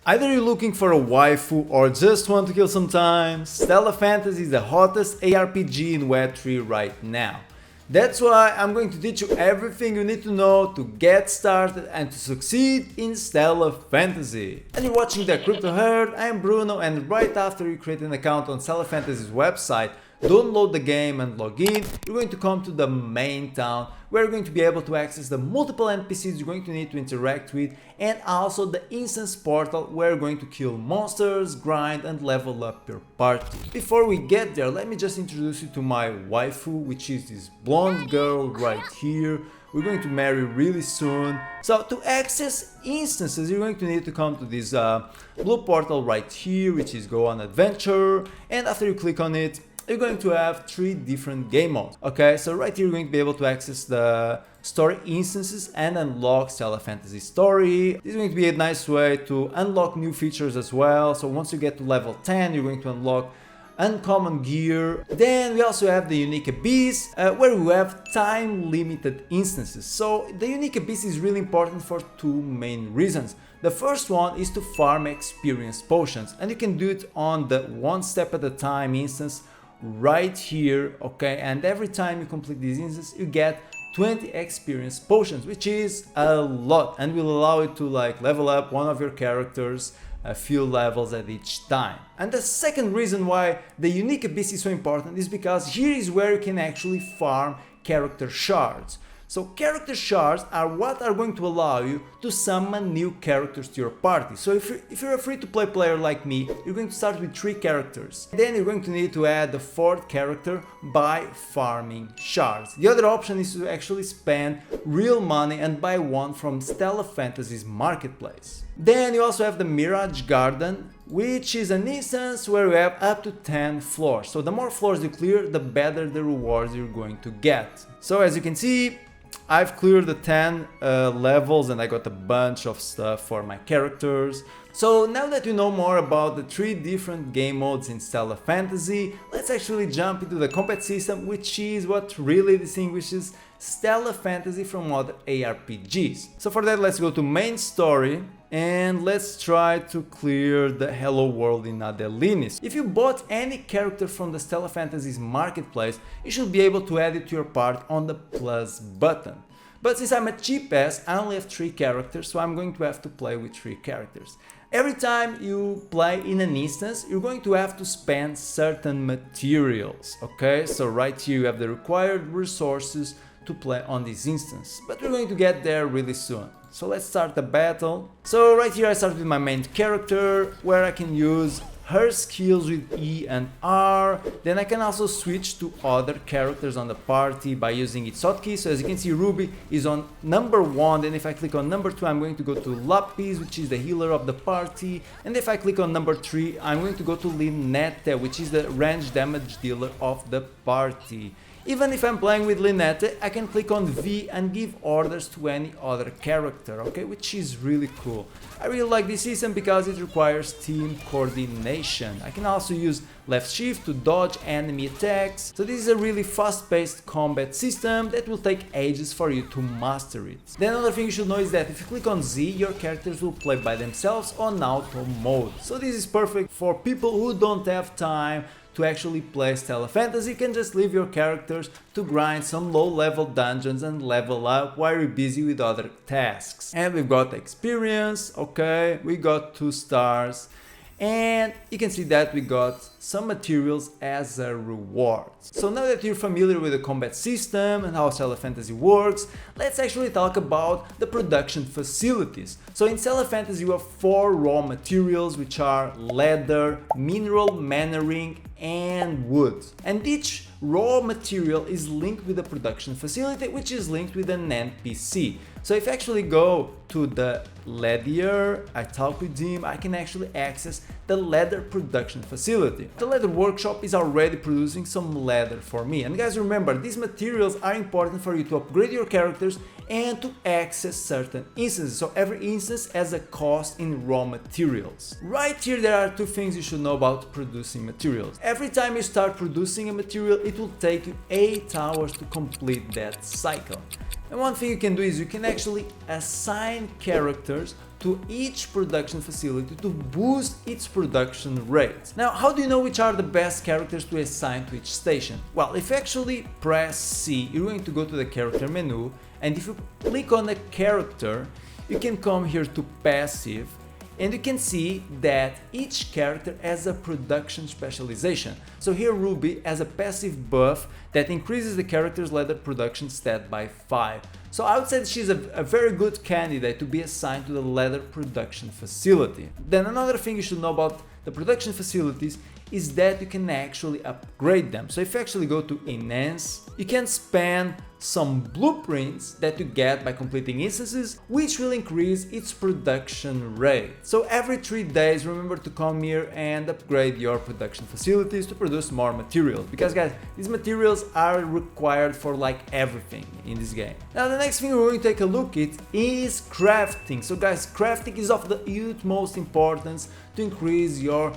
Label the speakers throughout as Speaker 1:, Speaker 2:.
Speaker 1: Either you're looking for a waifu or just want to kill some time, Stella Fantasy is the hottest ARPG in Web3 right now. That's why I'm going to teach you everything you need to know to get started and to succeed in Stella Fantasy. And you're watching the Crypto Herd, I'm Bruno, and right after you create an account on Stella Fantasy's website, download the game and log in, you're going to come to the main town where you're going to be able to access the multiple NPCs you're going to need to interact with, and also the instance portal where you're going to kill monsters, grind and level up your party. Before we get there, let me just introduce you to my waifu, which is this blonde girl right here. We're going to marry really soon. So to access instances, you're going to need to come to this blue portal right here, which is Go on Adventure, and after you click on it, you're going to have 3 different game modes. Okay, so right here you're going to be able to access the story instances and unlock Stella Fantasy story. This is going to be a nice way to unlock new features as well. So once you get to level 10, you're going to unlock uncommon gear. Then we also have the unique abyss, where we have time limited instances. So the unique abyss is really important for 2 main reasons. The first one is to farm experience potions, and you can do it on the 1 step at a time instance right here. Okay, and every time you complete this instance you get 20 experience potions, which is a lot, and will allow you to like level up one of your characters a few levels at each time. And the second reason why the unique abyss is so important is because here is where you can actually farm character shards. So character shards are what are going to allow you to summon new characters to your party. So if you're a free-to-play player like me, you're going to start with 3 characters. Then you're going to need to add the 4th character by farming shards. The other option is to actually spend real money and buy one from Stella Fantasy's marketplace. Then you also have the Mirage Garden, which is an instance where you have up to 10 floors. So the more floors you clear, the better the rewards you're going to get. So as you can see, I've cleared the 10 levels and I got a bunch of stuff for my characters. So now that you know more about the 3 different game modes in Stella Fantasy, let's actually jump into the combat system, which is what really distinguishes Stella Fantasy from other ARPGs. So for that, let's go to main story and let's try to clear the Hello World in Adelinis. If you bought any character from the Stella Fantasy's marketplace, you should be able to add it to your party on the plus button. But since I'm a cheap ass, I only have 3 characters, so I'm going to have to play with 3 characters. Every time you play in an instance, you're going to have to spend certain materials, okay? So right here you have the required resources to play on this instance, but we're going to get there really soon. So let's start the battle. So right here I start with my main character, where I can use her skills with E and R. Then I can also switch to other characters on the party by using its hotkey. So as you can see, Ruby is on number 1, then if I click on number 2, I'm going to go to Lapis, which is the healer of the party, and if I click on number 3, I'm going to go to Linette, which is the range damage dealer of the party. Even if I'm playing with Linette, I can click on V and give orders to any other character, okay, which is really cool. I really like this system because it requires team coordination. I can also use left shift to dodge enemy attacks. So this is a really fast-paced combat system that will take ages for you to master it. The another thing you should know is that if you click on Z, your characters will play by themselves on auto mode. So this is perfect for people who don't have time to actually play Stella Fantasy. You can just leave your characters to grind some low-level dungeons and level up while you're busy with other tasks. And we've got experience, okay, we got 2 stars, and you can see that we got some materials as a reward. So now that you're familiar with the combat system and how Stella Fantasy works, let's actually talk about the production facilities. So in Stella Fantasy you have 4 raw materials, which are leather, mineral, mana ring, and wood. And each raw material is linked with a production facility, which is linked with an NPC. So if I actually go to the leather, I talk with him, I can actually access the leather production facility. The leather workshop is already producing some leather for me. And guys, remember, these materials are important for you to upgrade your characters and to access certain instances. So every instance has a cost in raw materials. Right here there are 2 things you should know about producing materials. Every time you start producing a material, it will take you 8 hours to complete that cycle. And one thing you can do is you can actually assign characters to each production facility to boost its production rate. Now, how do you know which are the best characters to assign to each station? Well, if you actually press C, you're going to go to the character menu, and if you click on a character, you can come here to passive, and you can see that each character has a production specialization. So here Ruby has a passive buff that increases the character's leather production stat by 5. So I would say that she's a very good candidate to be assigned to the leather production facility. Then another thing you should know about the production facilities is that you can actually upgrade them. So if you actually go to Enhance, you can spend some blueprints that you get by completing instances, which will increase its production rate. So every 3 days, remember to come here and upgrade your production facilities to produce more materials, because guys, these materials are required for like everything in this game. Now the next thing we're going to take a look at is crafting. So guys, crafting is of the utmost importance to increase your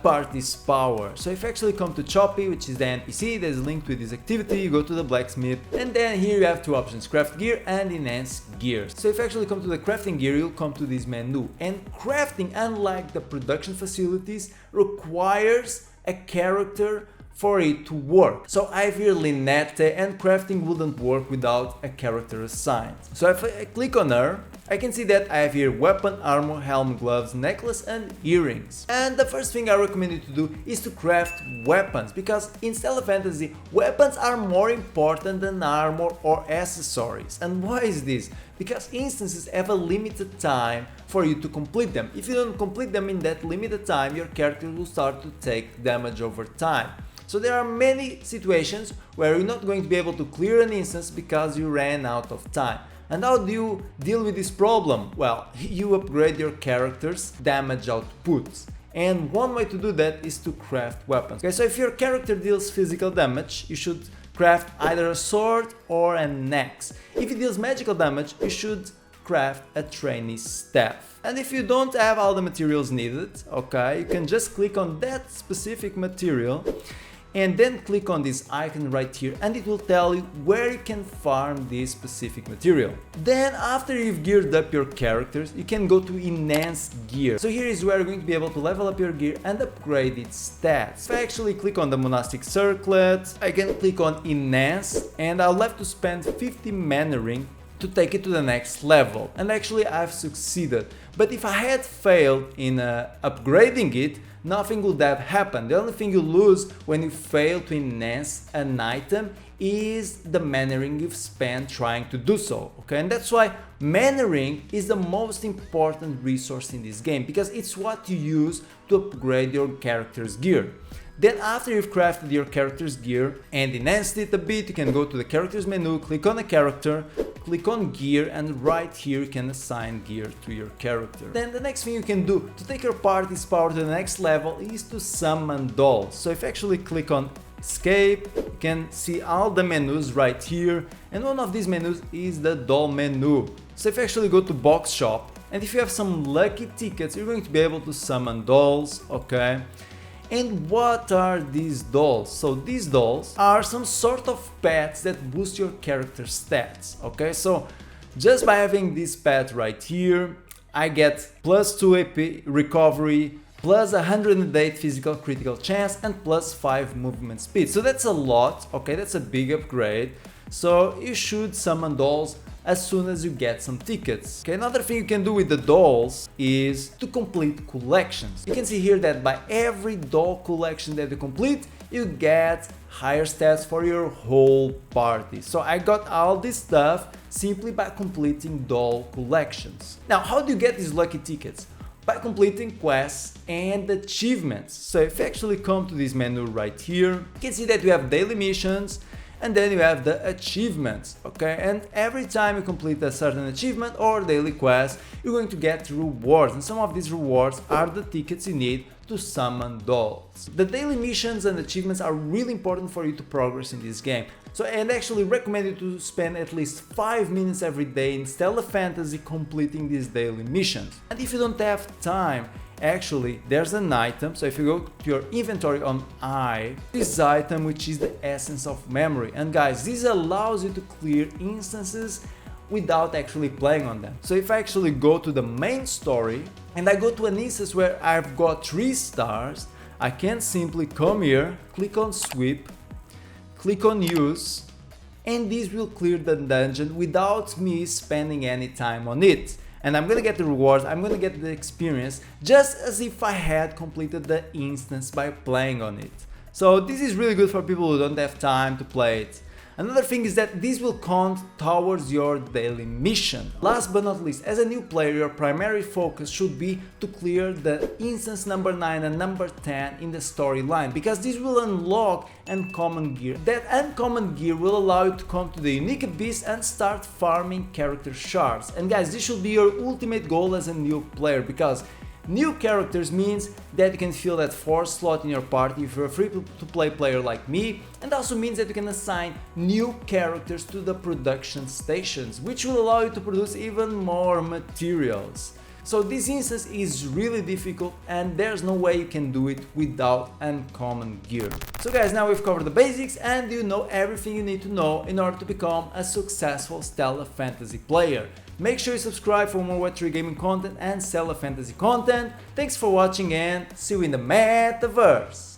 Speaker 1: party's power. So if you actually come to Choppy, which is the NPC that is linked with this activity, you go to the blacksmith, and then here you have 2 options, craft gear and enhance gear. So if you actually come to the crafting gear, you'll come to this menu, and crafting, unlike the production facilities, requires a character for it to work. So I have here Linette, and crafting wouldn't work without a character assigned. So if I click on her, I can see that I have here weapon, armor, helm, gloves, necklace and earrings. And the first thing I recommend you to do is to craft weapons, because in Stella Fantasy, weapons are more important than armor or accessories. And why is this? Because instances have a limited time for you to complete them. If you don't complete them in that limited time, your character will start to take damage over time. So there are many situations where you're not going to be able to clear an instance because you ran out of time. And how do you deal with this problem? Well, you upgrade your character's damage outputs. And one way to do that is to craft weapons. Okay, so if your character deals physical damage, you should craft either a sword or an axe. If it deals magical damage, you should craft a trainee staff. And if you don't have all the materials needed, okay, you can just click on that specific material and then click on this icon right here, and it will tell you where you can farm this specific material. Then after you've geared up your characters, you can go to enhance gear. So here is where you're going to be able to level up your gear and upgrade its stats. If I actually click on the monastic circlet, I can click on enhance, and I'll have to spend 50 mana ring to take it to the next level. And actually I've succeeded. But if I had failed in upgrading it, nothing would have happened. The only thing you lose when you fail to enhance an item is the mana ring you've spent trying to do so, okay? And that's why mana ring is the most important resource in this game, because it's what you use to upgrade your character's gear. Then after you've crafted your character's gear and enhanced it a bit, you can go to the characters menu, click on a character, click on gear, and right here you can assign gear to your character. Then the next thing you can do to take your party's power to the next level is to summon dolls. So if you actually click on escape, you can see all the menus right here, and one of these menus is the doll menu. So if you actually go to box shop, and if you have some lucky tickets, you're going to be able to summon dolls, okay? And what are these dolls? So these dolls are some sort of pets that boost your character stats, okay? So just by having this pet right here, I get plus 2 AP recovery, plus 108 physical critical chance, and plus 5 movement speed. So that's a lot, okay? That's a big upgrade. So you should summon dolls as soon as you get some tickets. Okay, another thing you can do with the dolls is to complete collections. You can see here that by every doll collection that you complete, you get higher stats for your whole party. So I got all this stuff simply by completing doll collections. Now, how do you get these lucky tickets? By completing quests and achievements. So if you actually come to this menu right here, you can see that we have daily missions, and then you have the achievements, okay? And every time you complete a certain achievement or daily quest, you're going to get rewards, and some of these rewards are the tickets you need to summon dolls. The daily missions and achievements are really important for you to progress in this game. So I actually recommend you to spend at least 5 minutes every day in Stella Fantasy completing these daily missions. And if you don't have time, actually there's an item. So if you go to your inventory on I, this item which is the essence of memory, and guys, this allows you to clear instances without actually playing on them. So if I actually go to the main story and I go to an instance where I've got 3 stars, I can simply come here, click on sweep, click on use, and this will clear the dungeon without me spending any time on it. And I'm gonna get the rewards, I'm gonna get the experience, just as if I had completed the instance by playing on it. So this is really good for people who don't have time to play it. Another thing is that this will count towards your daily mission. Last but not least, as a new player, your primary focus should be to clear the instance number 9 and number 10 in the storyline, because this will unlock uncommon gear. That uncommon gear will allow you to come to the unique abyss and start farming character shards. And guys, this should be your ultimate goal as a new player, because new characters means that you can fill that 4th slot in your party if you're a free-to-play player like me, and also means that you can assign new characters to the production stations, which will allow you to produce even more materials. So this instance is really difficult and there's no way you can do it without uncommon gear. So guys, now we've covered the basics and you know everything you need to know in order to become a successful Stella Fantasy player. Make sure you subscribe for more Web3 Gaming content and Stella Fantasy content. Thanks for watching and see you in the metaverse!